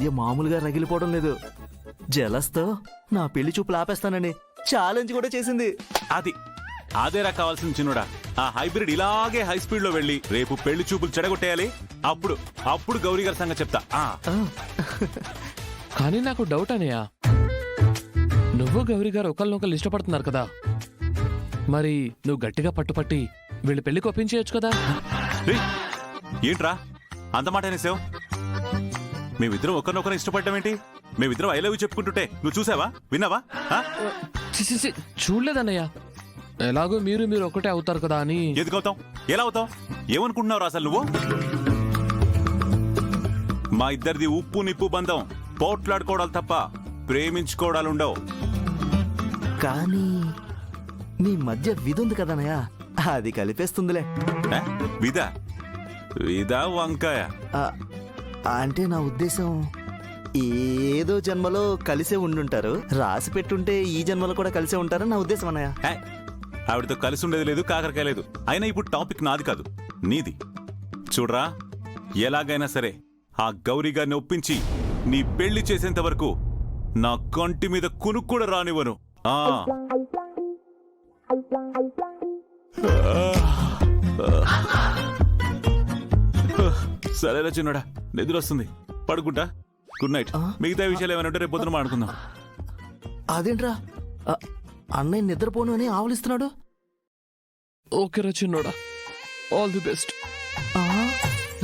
సంధ్య మామూలుగా రగిలిపోవడం లేదు. జలస్తో నా పెళ్లి చూపులు ఆపేస్తానని ఛాలెంజ్ కూడా చేసింది. అదేరా కావాల్సిన చిన్నోడా. ఆ హైబ్రిడ్ ఇలాగే హై స్పీడ్ లో వెళ్ళి రేపు పెళ్లి చూపులు చెడగొట్టేయాలి. అప్పుడు గౌరీ గారి సంగతి చెప్తా. కానీ నాకు డౌట్ అనయ్య, నువ్వు గౌరీ గారు ఒకళ్ళనొకళ్ళు ఇష్టపడుతున్నారు కదా, మరి నువ్వు గట్టిగా పట్టుపట్టి వీళ్ళు పెళ్లికి ఒప్పించేయచ్చు కదా. ఏంట్రా అంత మాట అనేసావు? మేమిద్దరం ఒకరినొకరు ఇష్టపడ్డం ఏంటి? మేమిద్దరం ఐ లవ్ యూ చెప్పుకుంటుంటే నువ్వు చూసావా, విన్నావా? చూడలేదన్నయ్య, ఎలాగో మీరు ఒకటే అవుతారు కదా అని. ఎందుకు అవుతాం? ఎలా అవుతాం? ఏమనుకుంటున్నావు అసలు నువ్వు? మా ఇద్దరిది ఉప్పు నిప్పు బంధం. పోట్లాడుకోవడాలు తప్ప ప్రేమించుకోవడాలుండవు. కానీ మీ మధ్య విధి ఉంది కదనయ్య, అది కలిపేస్తుందిలే. విదా వంకాయ అంటే నా ఉద్దేశం, ఏదో జన్మలో కలిసే ఉండుంటారు, రాసి పెట్టుంటే ఈ జన్మలో కూడా కలిసే ఉంటారని నా ఉద్దేశం అన్నయ్య. ఆవిడతో కలిసి ఉండేది లేదు, కాకరకాయ లేదు. అయినా ఇప్పుడు టాపిక్ నాది కాదు, నీది. చూడరా, ఎలాగైనా సరే ఆ గౌరీ గారిని ఒప్పించి నీ పెళ్లి చేసేంత వరకు నా కంటి మీద కునుకు కూడా రానివ్వను. సరేరా చిన్నోడా, నిద్ర వస్తుంది, పడుకుంటా. Good night. మిగతా విషయాలు ఏమైనా ఉంటే రేపు పొద్దున మాట్లాడుకుందాం. అదేంట్రా అన్నయ్య నిద్రపోను అని ఆవలిస్తున్నాడు? ఓకేరా చిన్నోడా, ఆల్ ది బెస్ట్.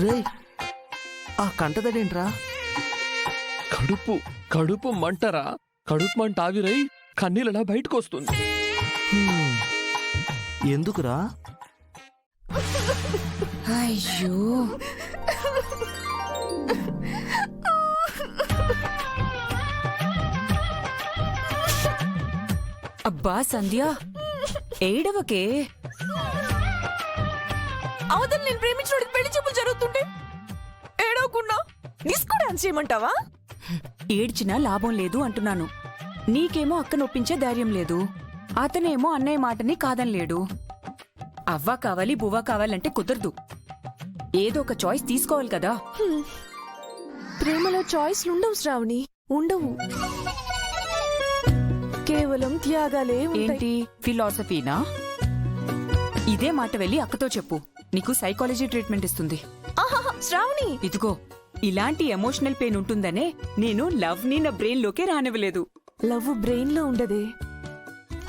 రే, ఆ కంటదడేంట్రా? కడుపు మంటరా? కడుపు మంట ఆవిరై కన్నీళ్ళలా బయటకు వస్తుంది. ఎందుకురా? అయ్యో, అబ్బా సంధ్య, ఏడవకే. అవతల నేను ప్రేమించినోడికి పెళ్లి చూపులు జరుగుతుంటే ఏడవకుండా డిస్కో డాన్స్ చేయమంటావా? ఏడ్చినా లాభం లేదు అంటున్నాను. నీకేమో అక్క నొప్పించే ధైర్యం లేదు, అతనేమో అన్నయ్య మాటని కాదనలేడు. అవ్వా కావాలి బువ్వా కావాలంటే కుదరదు. ఏదో ఒక చాయిస్ తీసుకోవాలి కదా. ప్రేమలో చాయిస్లు ఉండవు శ్రావణి, ఉండవు. కేవలం త్యాగాలే. ఏంటి ఫిలాసఫీనా? ఇదే మాట వెళ్ళి అక్కతో చెప్పు, నీకు సైకాలజీ ట్రీట్మెంట్ ఇస్తుంది. శ్రావణి, ఇదిగో ఇలాంటి ఎమోషనల్ పెయిన్ ఉంటుందనే నేను లవ్ ని నా బ్రెయిన్ లోకే రానివ్వలేదు. లవ్ బ్రెయిన్ లో ఉండదే,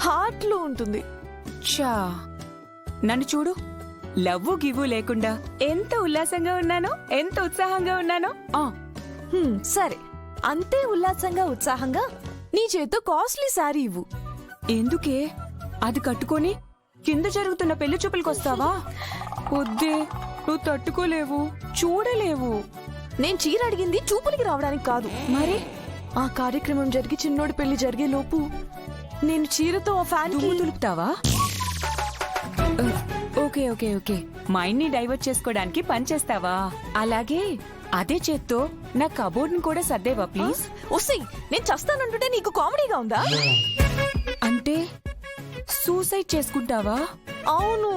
హార్ట్ లో ఉంటుంది. చా, నన్ను చూడు, లవ్వు గివ్వు లేకుండా ఎంత ఉల్లాసంగా ఉన్నానో, ఎంత ఉత్సాహంగా ఉన్నానో. సరే, అంతే ఉల్లాసంగా ఉత్సాహంగా నీ చేత్తో కాస్ట్లీ శారీ ఇవ్వు. ఎందుకే? అది కట్టుకొని కింద జరుగుతున్న పెళ్లి చూపులకొస్తావా? వద్దే, నువ్వు తట్టుకోలేవు, చూడలేవు. నేను చీర అడిగింది చూపులకి రావడానికి కాదు. మరి ఆ కార్యక్రమం జరిగి చిన్నోడి పెళ్లి జరిగే లోపు నేను చీరతో ఆ ఫ్యాన్ దులుపుతావా? ఓకే ఓకే ఓకే, మైండ్ ని డైవర్ట్ చేసుకోవడానికి పనిచేస్తావా? అలాగే అదే చేత్తో నా కబోర్డ్ ని కూడా సర్దేవా ప్లీజ్? ఒసేయ్, నేను చస్తానంటుంటే నీకు కామెడీగా ఉందా? అంటే సూసైడ్ చేసుకుంటావా? అవును.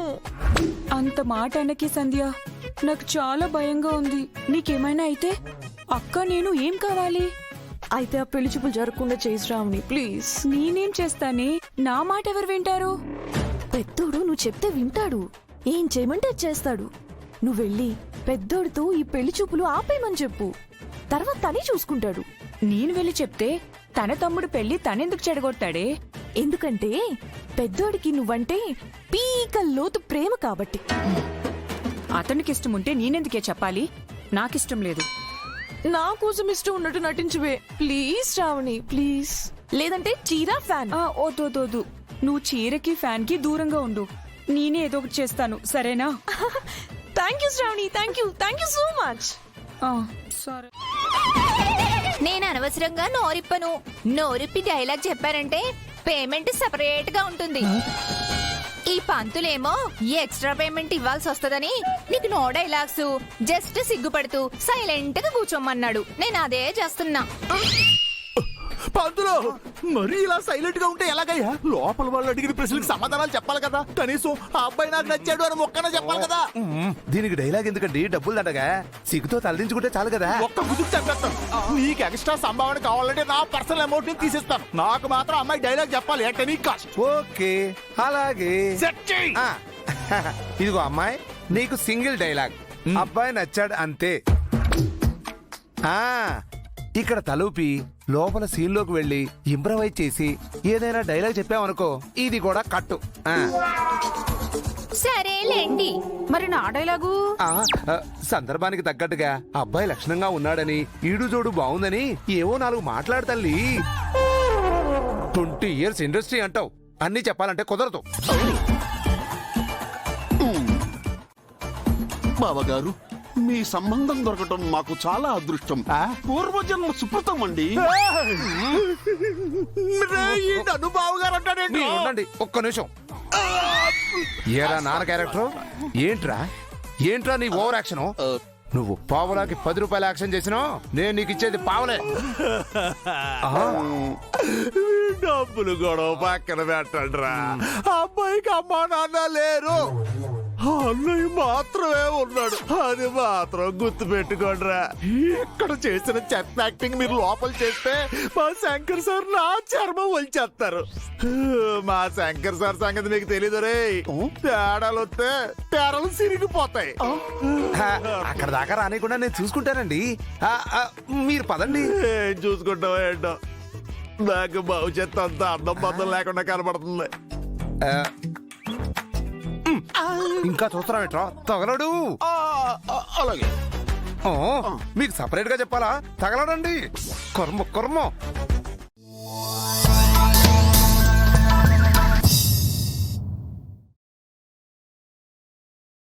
అంత మాట అనకి సంధ్య, నాకు చాలా భయంగా ఉంది. నీకేమైనా అయితే అక్క నేను ఏం కావాలి? అయితే ఆ పెళ్లి చూపులు జరగకుండా చేయి శ్రావణి, ప్లీజ్. నేనేం చేస్తానే? నా మాట ఎవరు వింటారు? పెద్దోడు నువ్వు చెప్తే వింటాడు, ఏం చేయమంటే చేస్తాడు. నువ్వు వెళ్ళి పెద్దోడితో ఈ పెళ్లి చూపులు ఆపేయమని చెప్పు, తర్వాత తనే చూసుకుంటాడు. నేను వెళ్ళి చెప్తే తన తమ్ముడు పెళ్లి తనెందుకు చెడగొట్టాడే? ఎందుకంటే పెద్దోడికి నువ్వంటే పీక లోతు ప్రేమ కాబట్టి. అతనికి ఇష్టం ఉంటే నేనెందుకే చెప్పాలి? నాకిష్టం లేదు. నా కోసం ఇష్టం ఉన్నట్టు నటించువే ప్లీజ్ శ్రావణి, ప్లీజ్. లేదంటే చీర ఫ్యాన్. ఓదోదోదు, నువ్వు చీరకి ఫ్యాన్ కి దూరంగా ఉండు, నేనే ఏదో ఒకటి చేస్తాను, సరేనా? Thank you Shravani, thank you so much. సరే. నేను అనవసరంగా నోరిప్పను. నోరిప్పి డైలాగ్ చెప్పారంటే పేమెంట్ సెపరేట్ గా ఉంటుంది. ఈ పంతులేమో ఎక్స్ట్రా పేమెంట్ ఇవ్వాల్సి వస్తుందని నీకు నో డైలాగ్స్, జస్ట్ సిగ్గుపడుతూ సైలెంట్ గా కూర్చోమన్నాడు. నేను అదే చేస్తున్నా. పంతులు మరి ఇలా సైలెంట్ గా ఉంటే ఎలాగయ్యా? లోపల వాళ్ళు అడిగిన ప్రశ్నలకు సమాధానాలు చెప్పాలి కదా. కనీసం ఆ అబ్బాయి నాకు నచ్చాడు అని మొక్కన చెప్పాలి కదా. దీనికి డైలాగ్ ఎందుకండి? డబ్బులు దండగా సిగ్గుతో తలదించుకుంటే చాలు కదా. ఒక్క గుర్తుకు చెప్పేస్తాను. నీకు ఎక్స్ట్రా సంభావన కావాలంటే నా పర్సనల్ అమౌంట్ ని తీసేస్తాను. నాకు మాత్రం అమ్మాయి డైలాగ్ చెప్పాలి. At any cost. ఓకే అలాగే. సెట్ చెయ్. ఆ, ఇదిగో అమ్మాయి, నీకు సింగిల్ డైలాగ్. అబ్బాయి నచ్చాడు అంతే. ఆ ఇక్కడ తలూపి లోపల సీన్ లోకి వెళ్ళి ఇంప్రవైజ్ చేసి ఏదైనా డైలాగ్ చెప్పావనుకో, ఇది కూడా కట్టు. ఆ, సరేలేండి. మరి నా డైలాగు? ఆ, సందర్భానికి తగ్గట్టుగా అబ్బాయి లక్షణంగా ఉన్నాడని, ఈడు జోడు బాగుందని ఏవో 4 మాట్లాడు తల్లి. 20 years ఇండస్ట్రీ అంటావు, అన్ని చెప్పాలంటే కుదరదు. బావగారు, మీ సంబంధం దొరకటం మాకు చాలా అదృష్టం. పూర్వజన్మ సుకృతం అండి. అనుభావు గారు అంటాడండి. మీరు ఉండండి ఒక్క నిమిషం. ఏరా నాన్న క్యారెక్టర్, ఏంట్రా నీ ఓవర్ యాక్షన్? నువ్వు పావులాకి 10 రూపాయల యాక్షన్ చేసినా నేను నీకు ఇచ్చేది పావులే. డబ్బులు గొడవ పక్కన పెట్టండి రా. అబ్బాయికి అమ్మా నాన్న లేరు, అన్నయ్య మాత్రమే ఉన్నాడు. అది మాత్రం గుర్తు పెట్టుకోండిరా. ఇక్కడ చేసిన చెత్త యాక్టింగ్ మీరు లోపల చేస్తే మా శంకర్ సార్ నా చర్మం వచ్చేస్తారు. మా శంకర్ సార్ సంగతి మీకు తెలీదు రే. తేడాలు వస్తే తెరలు సిరిగిపోతాయి. అక్కడ దాకా రానికుండా నేను చూసుకుంటానండి. మీరు పదండి. ఏం చూసుకుంటావో ఏంటో, నాకు భవిష్యత్తు అంతా అర్థం బద్దం లేకుండా కనబడుతుంది. ఇంకా చూస్తున్నావేట్రా, తగలడు. అలాగే. మీకు సపరేట్ గా చెప్పాలా? తగలడండి. కర్మ